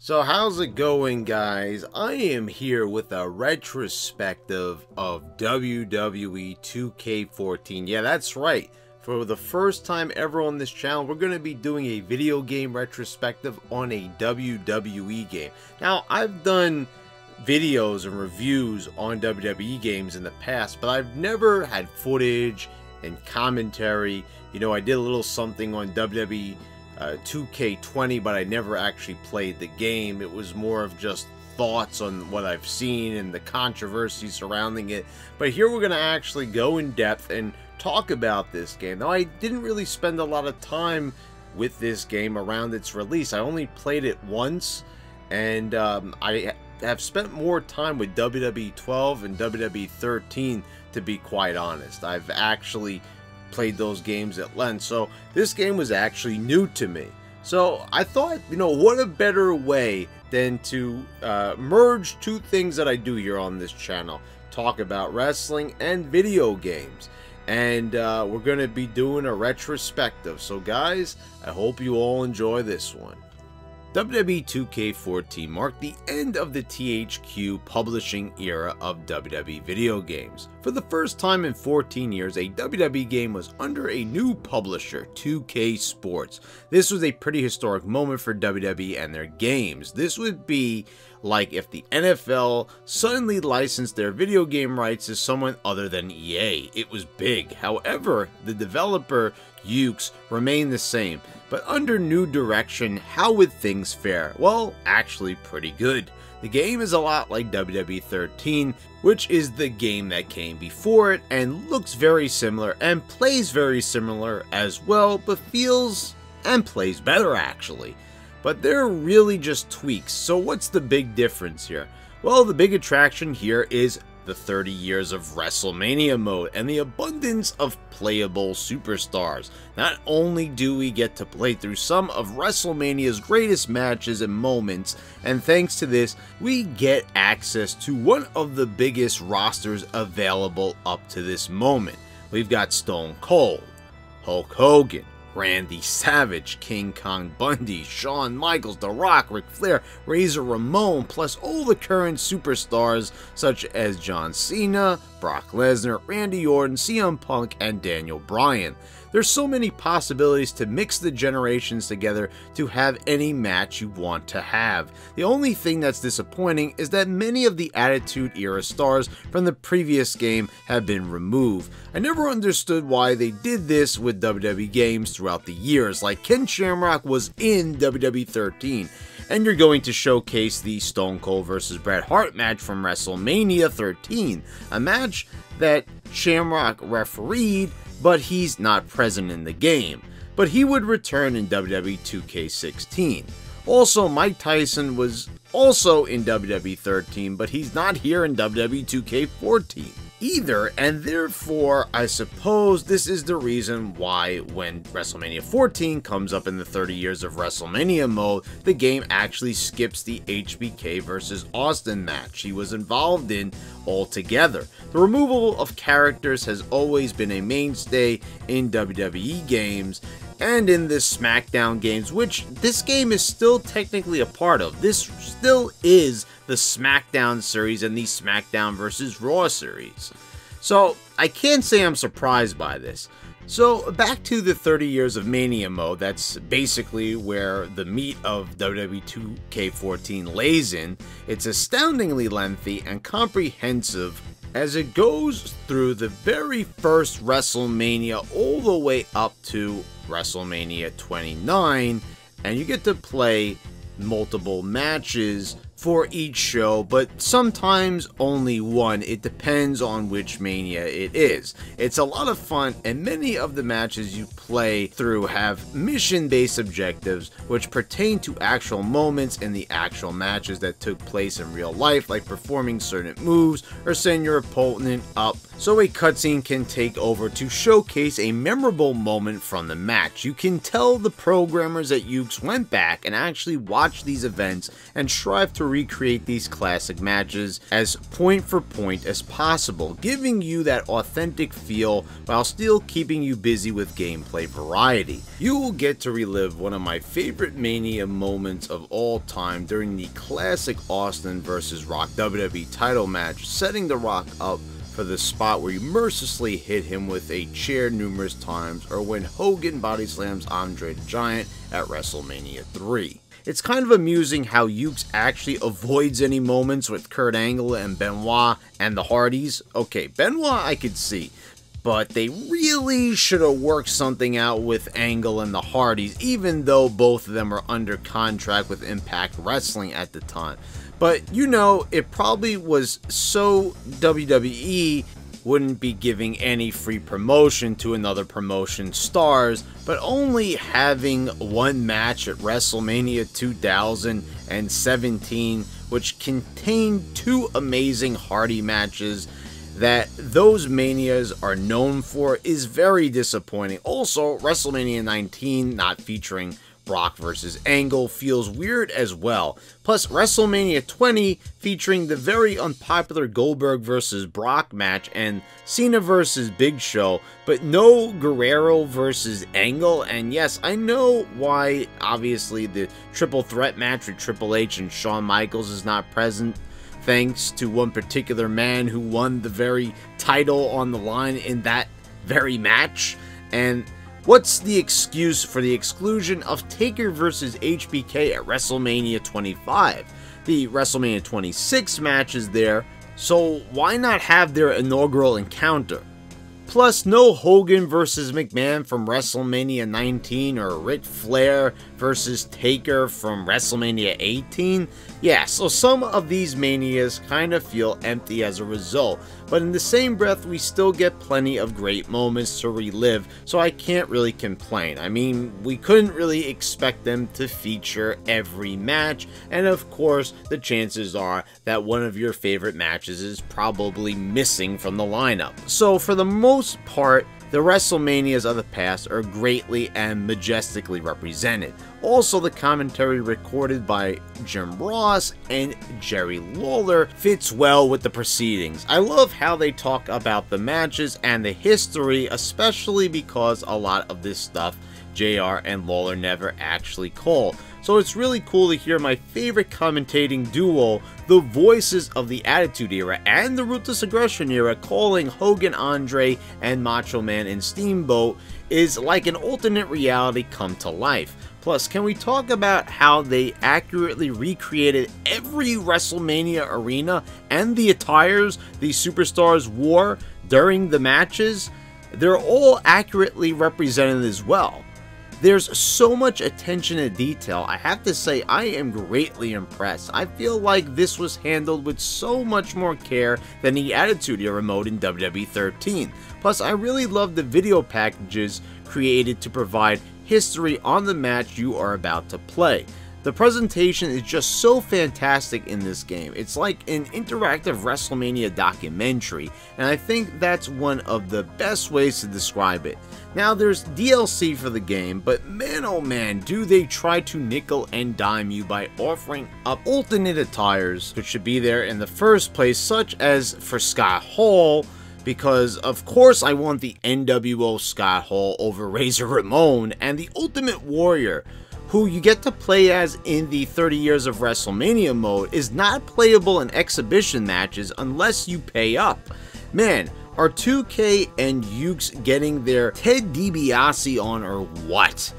So how's it going, guys? I am here with a retrospective of WWE 2K14. Yeah, that's right. For the first time ever on this channel, we're going to be doing a video game retrospective on a WWE game. Now, I've done videos and reviews on WWE games in the past, but I've never had footage and commentary. You know, I did a little something on WWE 2K20, but I never actually played the game. It was more of just thoughts on what I've seen and the controversy surrounding it. But here we're going to actually go in depth and talk about this game. Now, I didn't really spend a lot of time with this game around its release. I only played it once, and I have spent more time with WWE 12 and WWE 13, to be quite honest. I've actually played those games at length, so this game was actually new to me. So I thought, you know, what a better way than to merge two things that I do here on this channel: talk about wrestling and video games. And we're going to be doing a retrospective. So guys, I hope you all enjoy this one. WWE 2K14 marked the end of the THQ publishing era of WWE video games. For the first time in 14 years, a WWE game was under a new publisher, 2K Sports. This was a pretty historic moment for WWE and their games. This would be like if the NFL suddenly licensed their video game rights to someone other than EA. It was big. However, the developer Ukes remained the same, but under new direction. How would things fare? Well, actually pretty good. The game is a lot like WWE 13, which is the game that came before it, and looks very similar and plays very similar as well, but feels and plays better actually. But they're really just tweaks. So what's the big difference here? Well, the big attraction here is the 30 years of WrestleMania mode and the abundance of playable superstars. Not only do we get to play through some of WrestleMania's greatest matches and moments, and thanks to this, we get access to one of the biggest rosters available up to this moment. We've got Stone Cold, Hulk Hogan, Randy Savage, King Kong Bundy, Shawn Michaels, The Rock, Ric Flair, Razor Ramon, plus all the current superstars such as John Cena, Brock Lesnar, Randy Orton, CM Punk, and Daniel Bryan. There's so many possibilities to mix the generations together to have any match you want to have. The only thing that's disappointing is that many of the Attitude Era stars from the previous game have been removed. I never understood why they did this with WWE games throughout the years, like Ken Shamrock was in WWE 13. And you're going to showcase the Stone Cold vs. Bret Hart match from WrestleMania 13, a match that Shamrock refereed, but he's not present in the game. But he would return in WWE 2K16. Also, Mike Tyson was also in WWE 13, but he's not here in WWE 2K14 either, and therefore I suppose this is the reason why when WrestleMania 14 comes up in the 30 years of WrestleMania mode, the game actually skips the HBK versus Austin match he was involved in altogether. The removal of characters has always been a mainstay in WWE games and in the SmackDown games, which this game is still technically a part of. This still is the SmackDown series and the SmackDown vs. Raw series. So I can't say I'm surprised by this. So back to the 30 years of Mania mode, that's basically where the meat of WWE 2K14 lays in. It's astoundingly lengthy and comprehensive as it goes through the very first WrestleMania all the way up to WrestleMania 29, and you get to play multiple matches for each show, but sometimes only one. It depends on which Mania it is. It's a lot of fun, and many of the matches you play through have mission-based objectives which pertain to actual moments in the actual matches that took place in real life, like performing certain moves or send your opponent up so a cutscene can take over to showcase a memorable moment from the match. You can tell the programmers at Ukes went back and actually watched these events and strive to to recreate these classic matches as point for point as possible, giving you that authentic feel while still keeping you busy with gameplay variety. You will get to relive one of my favorite Mania moments of all time during the classic Austin vs. Rock WWE title match, setting The Rock up for the spot where you mercilessly hit him with a chair numerous times, or when Hogan body slams Andre the Giant at WrestleMania 3. It's kind of amusing how Ukes actually avoids any moments with Kurt Angle and Benoit and the Hardys. Okay, Benoit I could see, but they really should have worked something out with Angle and the Hardys, even though both of them were under contract with Impact Wrestling at the time. But you know, it probably was so WWE wouldn't be giving any free promotion to another promotion's stars, but only having one match at WrestleMania 2017, which contained two amazing Hardy matches that those Manias are known for, is very disappointing. Also, WrestleMania 19 not featuring Brock vs. Angle feels weird as well. Plus, WrestleMania 20 featuring the very unpopular Goldberg vs. Brock match and Cena vs. Big Show, but no Guerrero vs. Angle. And yes, I know why, obviously, the triple threat match with Triple H and Shawn Michaels is not present, thanks to one particular man who won the very title on the line in that very match. And what's the excuse for the exclusion of Taker vs. HBK at WrestleMania 25? The WrestleMania 26 match is there, so why not have their inaugural encounter? Plus, no Hogan vs. McMahon from WrestleMania 19 or Ric Flair vs. Taker from WrestleMania 18. Yeah, so some of these Manias kind of feel empty as a result, but in the same breath we still get plenty of great moments to relive, so I can't really complain. I mean, we couldn't really expect them to feature every match, and of course the chances are that one of your favorite matches is probably missing from the lineup. So for the most part, the WrestleManias of the past are greatly and majestically represented. Also, the commentary recorded by Jim Ross and Jerry Lawler fits well with the proceedings. I love how they talk about the matches and the history, especially because a lot of this stuff JR and Lawler never actually called. So it's really cool to hear my favorite commentating duo, the voices of the Attitude Era and the Ruthless Aggression Era, calling Hogan, Andre, and Macho Man and Steamboat is like an alternate reality come to life. Plus, can we talk about how they accurately recreated every WrestleMania arena and the attires these superstars wore during the matches? They're all accurately represented as well. There's so much attention to detail. I have to say, I am greatly impressed. I feel like this was handled with so much more care than the Attitude Era mode in WWE 13. Plus, I really love the video packages created to provide history on the match you are about to play. The presentation is just so fantastic in this game. It's like an interactive WrestleMania documentary, and I think that's one of the best ways to describe it. Now, there's DLC for the game, but man oh man, do they try to nickel and dime you by offering up alternate attires which should be there in the first place, such as for Scott Hall, because of course I want the NWO Scott Hall over Razor Ramon, and the Ultimate Warrior, who you get to play as in the 30 Years of WrestleMania mode, is not playable in exhibition matches unless you pay up. Man, are 2K and Ukes getting their Ted DiBiase on or what?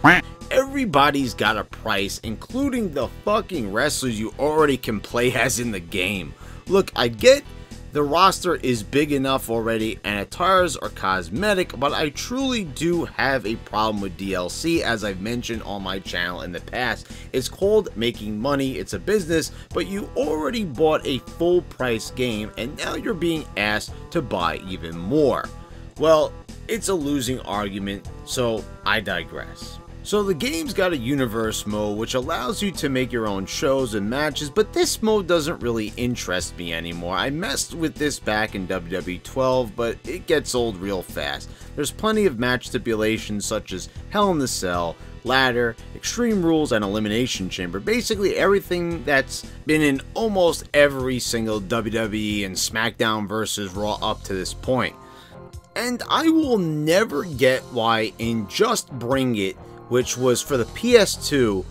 Everybody's got a price, including the fucking wrestlers you already can play as in the game. Look, I get the roster is big enough already and attires are cosmetic, but I truly do have a problem with DLC, as I've mentioned on my channel in the past. It's called making money, it's a business, but you already bought a full price game and now you're being asked to buy even more. Well, it's a losing argument, so I digress. So the game's got a universe mode which allows you to make your own shows and matches, but this mode doesn't really interest me anymore. I messed with this back in WWE 12, but it gets old real fast. There's plenty of match stipulations such as Hell in the Cell, ladder, Extreme Rules, and Elimination Chamber. Basically everything that's been in almost every single WWE and SmackDown vs. Raw up to this point. And I will never get why in Just Bring It, which was for the PS2,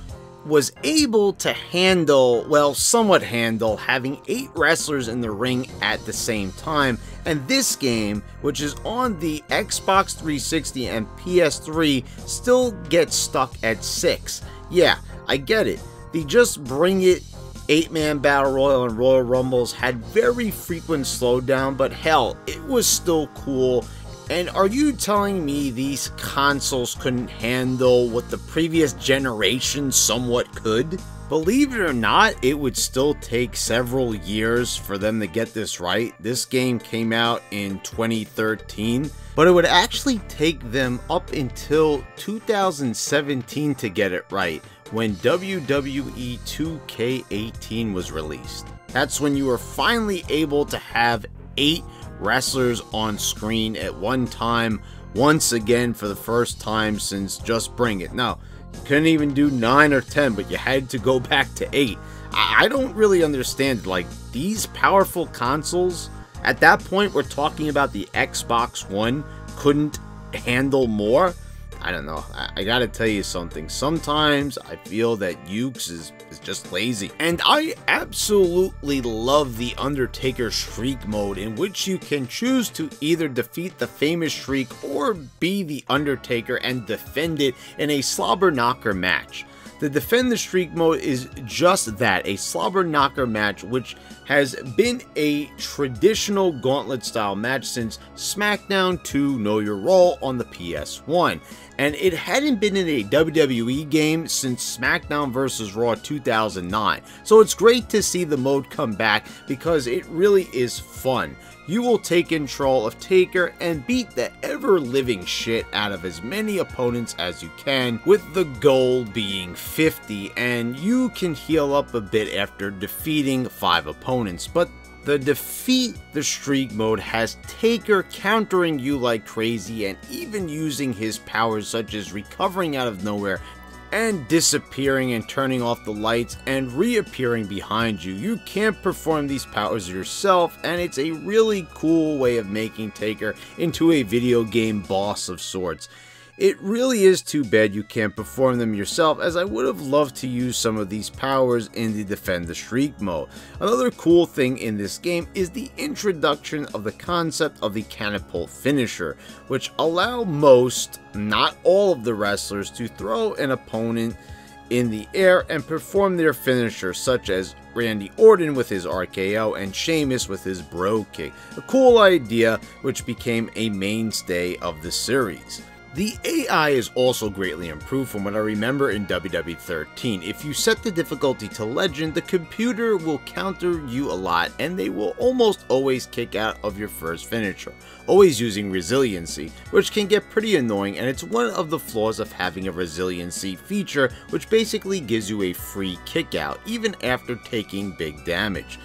was able to handle, well, somewhat handle, having 8 wrestlers in the ring at the same time, and this game, which is on the Xbox 360 and PS3, still gets stuck at 6. Yeah, I get it. The Just Bring It 8-man Battle Royal and Royal Rumbles had very frequent slowdown, but hell, it was still cool. And are you telling me these consoles couldn't handle what the previous generation somewhat could? Believe it or not, it would still take several years for them to get this right. This game came out in 2013, but it would actually take them up until 2017 to get it right, when WWE 2K14 was released. That's when you were finally able to have 8 wrestlers on screen at one time, once again for the first time since Just Bring It. Now, you couldn't even do 9 or 10, but you had to go back to 8. I don't really understand, like, these powerful consoles, at that point we're talking about the Xbox One, couldn't handle more? I don't know. I gotta tell you something. Sometimes I feel that Ukes is just lazy. And I absolutely love the Undertaker Shriek mode, in which you can choose to either defeat the famous Shriek or be the Undertaker and defend it in a slobber knocker match. The Defend the Shriek mode is just that, a slobber knocker match, which has been a traditional gauntlet style match since SmackDown 2 Know Your Role on the PS1. And it hadn't been in a WWE game since SmackDown vs. Raw 2009. So it's great to see the mode come back because it really is fun. You will take control of Taker and beat the ever-living shit out of as many opponents as you can, with the goal being 50, and you can heal up a bit after defeating 5 opponents. But the Defeat the Streak mode has Taker countering you like crazy and even using his powers such as recovering out of nowhere and disappearing and turning off the lights and reappearing behind you. You can't perform these powers yourself, and it's a really cool way of making Taker into a video game boss of sorts. It really is too bad you can't perform them yourself, as I would have loved to use some of these powers in the Defend the Shriek mode. Another cool thing in this game is the introduction of the concept of the catapult finisher, which allow most, not all of the wrestlers to throw an opponent in the air and perform their finisher, such as Randy Orton with his RKO and Sheamus with his Bro Kick. A cool idea which became a mainstay of the series. The AI is also greatly improved from what I remember in WWE 13. If you set the difficulty to Legend, the computer will counter you a lot and they will almost always kick out of your first finisher, always using resiliency, which can get pretty annoying, and it's one of the flaws of having a resiliency feature, which basically gives you a free kick out even after taking big damage.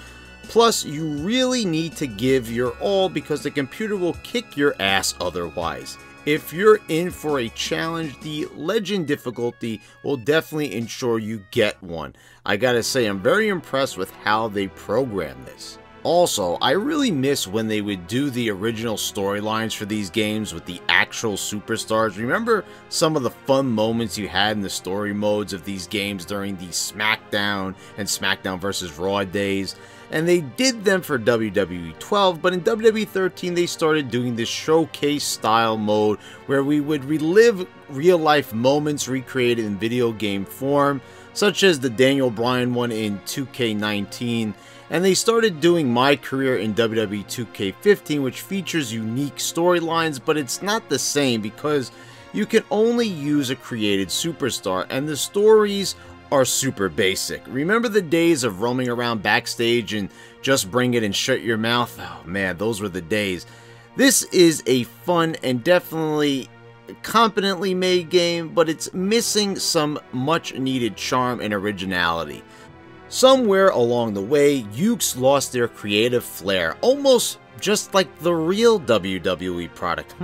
Plus, you really need to give your all because the computer will kick your ass otherwise. If you're in for a challenge, the Legend difficulty will definitely ensure you get one. I gotta say, I'm very impressed with how they programmed this. Also, I really miss when they would do the original storylines for these games with the actual superstars. Remember some of the fun moments you had in the story modes of these games during the SmackDown and SmackDown vs. Raw days? And they did them for WWE 12, but in WWE 13 they started doing this showcase style mode where we would relive real life moments recreated in video game form, such as the Daniel Bryan one in 2K19, and they started doing My Career in WWE 2K15, which features unique storylines, but it's not the same because you can only use a created superstar, and the stories are super basic. Remember the days of roaming around backstage and Just Bring It and Shut Your Mouth? Oh man, those were the days. This is a fun and definitely competently made game, but it's missing some much needed charm and originality. Somewhere along the way, Ukes lost their creative flair, almost just like the real WWE product.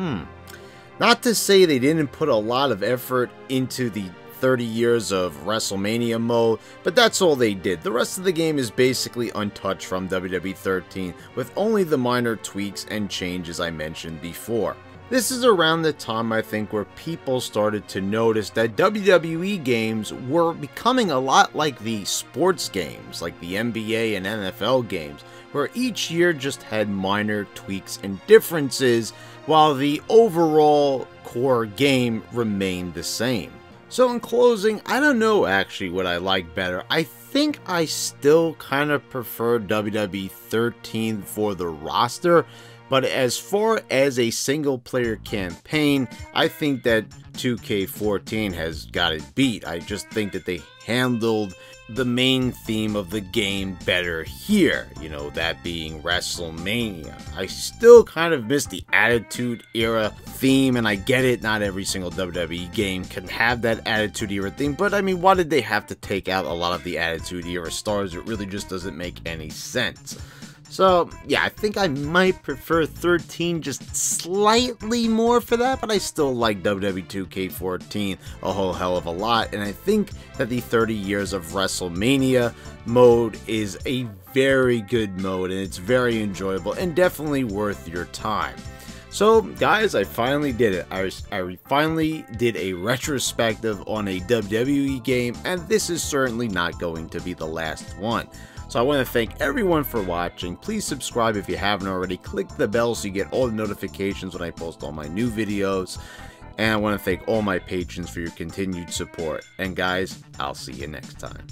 Not to say they didn't put a lot of effort into the 30 years of WrestleMania mode, but that's all they did. The rest of the game is basically untouched from WWE 13, with only the minor tweaks and changes I mentioned before. This is around the time, I think, where people started to notice that WWE games were becoming a lot like the sports games, like the NBA and NFL games, where each year just had minor tweaks and differences, while the overall core game remained the same. So in closing, I don't know actually what I like better. I think I still kind of prefer WWE 13 for the roster, but as far as a single player campaign, I think that 2K14 has got it beat. I just think that they handled the main theme of the game better here, you know, that being WrestleMania. I still kind of miss the Attitude Era theme, and I get it, not every single WWE game can have that Attitude Era theme, but I mean, why did they have to take out a lot of the Attitude Era stars? It really just doesn't make any sense. So, yeah, I think I might prefer 13 just slightly more for that, but I still like WWE 2K14 a whole hell of a lot, and I think that the 30 years of WrestleMania mode is a very good mode, and it's very enjoyable, and definitely worth your time. So, guys, I finally did it. I finally did a retrospective on a WWE game, and this is certainly not going to be the last one. So I want to thank everyone for watching. Please subscribe if you haven't already. Click the bell so you get all the notifications when I post all my new videos. And I want to thank all my patrons for your continued support. And guys, I'll see you next time.